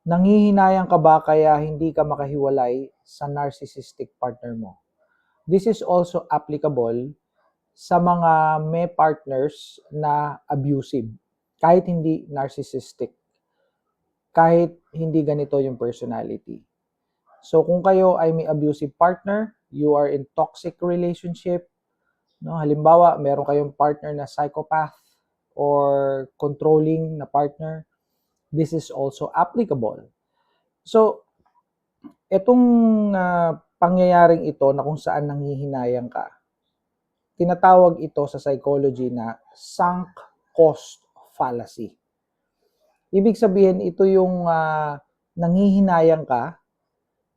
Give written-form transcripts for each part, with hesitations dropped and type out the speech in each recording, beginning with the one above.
Nanghihinayang ka ba kaya hindi ka makahiwalay sa narcissistic partner mo? This is also applicable sa mga may partners na abusive. Kahit hindi narcissistic. Kahit hindi ganito yung personality. So kung kayo ay may abusive partner, you are in toxic relationship, no? Halimbawa, meron kayong partner na psychopath or controlling na partner, this is also applicable. So, itong pangyayaring ito na kung saan nanghihinayang ka, tinatawag ito sa psychology na sunk cost fallacy. Ibig sabihin, ito yung nanghihinayang ka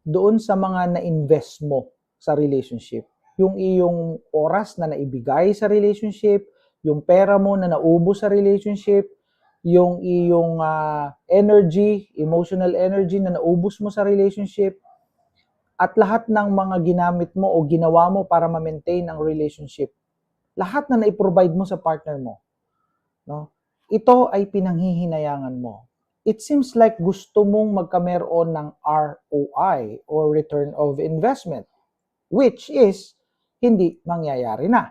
doon sa mga na-invest mo sa relationship. Yung iyong oras na naibigay sa relationship, yung pera mo na naubos sa relationship, yung iyong energy, emotional energy na naubos mo sa relationship, at lahat ng mga ginamit mo o ginawa mo para ma-maintain ang relationship, lahat na na-provide mo sa partner mo, no? Ito ay pinanghihinayangan mo. It seems like gusto mong magkameron ng ROI or return of investment, which is hindi mangyayari na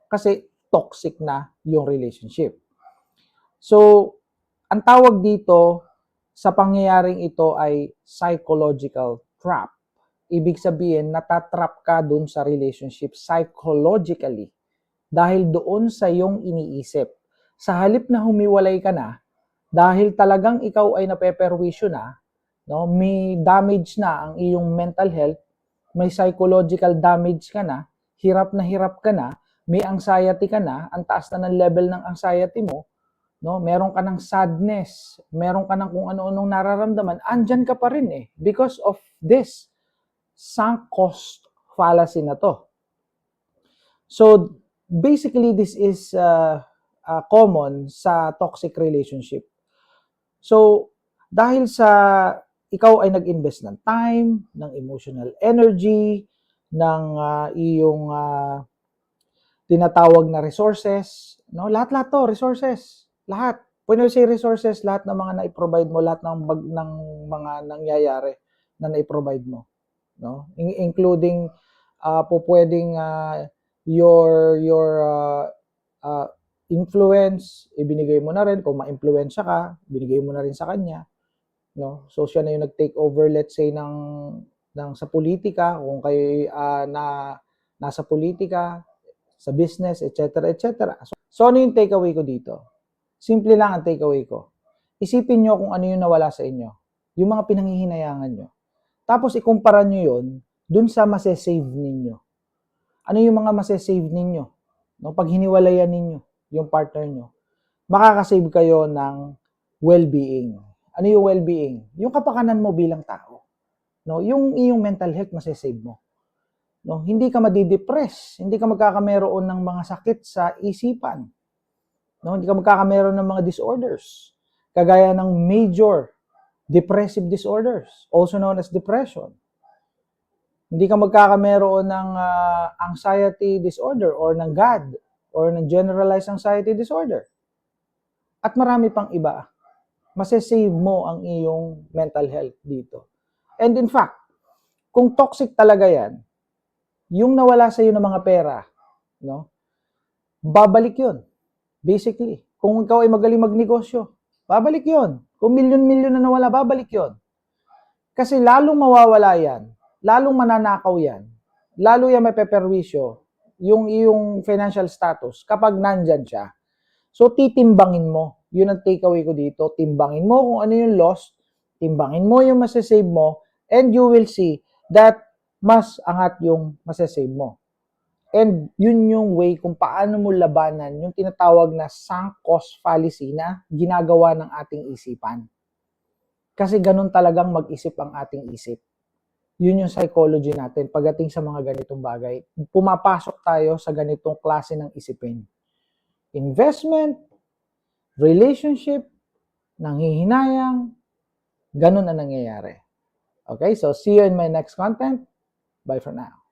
kasi toxic na yung relationship. So, ang tawag dito sa pangyayaring ito ay psychological trap. Ibig sabihin, natatrap ka dun sa relationship psychologically dahil doon sa iyong iniisip. Sa halip na humiwalay ka na, dahil talagang ikaw ay napeperwisyo na, no, may damage na ang iyong mental health, may psychological damage ka na hirap ka na, may anxiety ka na, ang taas na ng level ng anxiety mo, no, meron ka ng sadness, meron ka ng kung ano-anong nararamdaman, andyan ka pa rin because of this sunk cost fallacy na to. So, basically, this is common sa toxic relationship. So, dahil sa ikaw ay nag-invest ng time, ng emotional energy, ng iyong tinatawag na resources, no? Lahat-lahat to, resources. Lahat. When I say resources, lahat ng mga na-provide mo, lahat ng mga nangyayari na na-provide mo, no? Including po pwedeng your influence, ibinigay mo na rin. Kung ma-influensya ka, binigay mo na rin sa kanya, no? So siya na yung nag-take over, let's say, ng sa politika, kung kayo nasa politika, sa business, etc., etc. So ano yung takeaway ko dito? Simple lang ang takeaway ko. Isipin nyo kung ano yung nawala sa inyo, yung mga pinanghihinayangan nyo. Tapos ikumpara nyo yun dun sa masesave ninyo. Ano yung mga masesave ninyo? No, pag hiniwalayan ninyo yung partner nyo, makakasave kayo ng well-being. Ano yung well-being? Yung kapakanan mo bilang tao. No, yung iyong mental health masesave mo. No, hindi ka madidepress, hindi ka magkakameron ng mga sakit sa isipan. No, hindi ka magkakameron ng mga disorders kagaya ng major depressive disorders, also known as depression. Hindi ka magkakameron ng anxiety disorder or ng GAD or ng generalized anxiety disorder. At marami pang iba. Masesave mo ang iyong mental health dito. And in fact, kung toxic talaga yan, yung nawala sa iyo ng mga pera, no? Babalik 'yon. Basically, kung ikaw ay magaling magnegosyo, babalik 'yon. Kung milyon-milyon na nawala, babalik 'yon. Kasi lalong mawawala 'yan, lalong mananakaw 'yan, lalo 'yan mapeperwisyo yung iyong financial status kapag nandyan siya. So titimbangin mo. 'Yun ang takeaway ko dito. Timbangin mo kung ano yung loss, timbangin mo yung masasave mo, and you will see that mas angat yung masasave mo. And yun yung way kung paano mo labanan yung tinatawag na sunk cost fallacy na ginagawa ng ating isipan. Kasi ganun talagang mag-isip ang ating isip. Yun yung psychology natin pagdating sa mga ganitong bagay. Pumapasok tayo sa ganitong klase ng isipin. Investment, relationship, nanghihinayang, ganun ang nangyayari. Okay, so see you in my next content. Bye for now.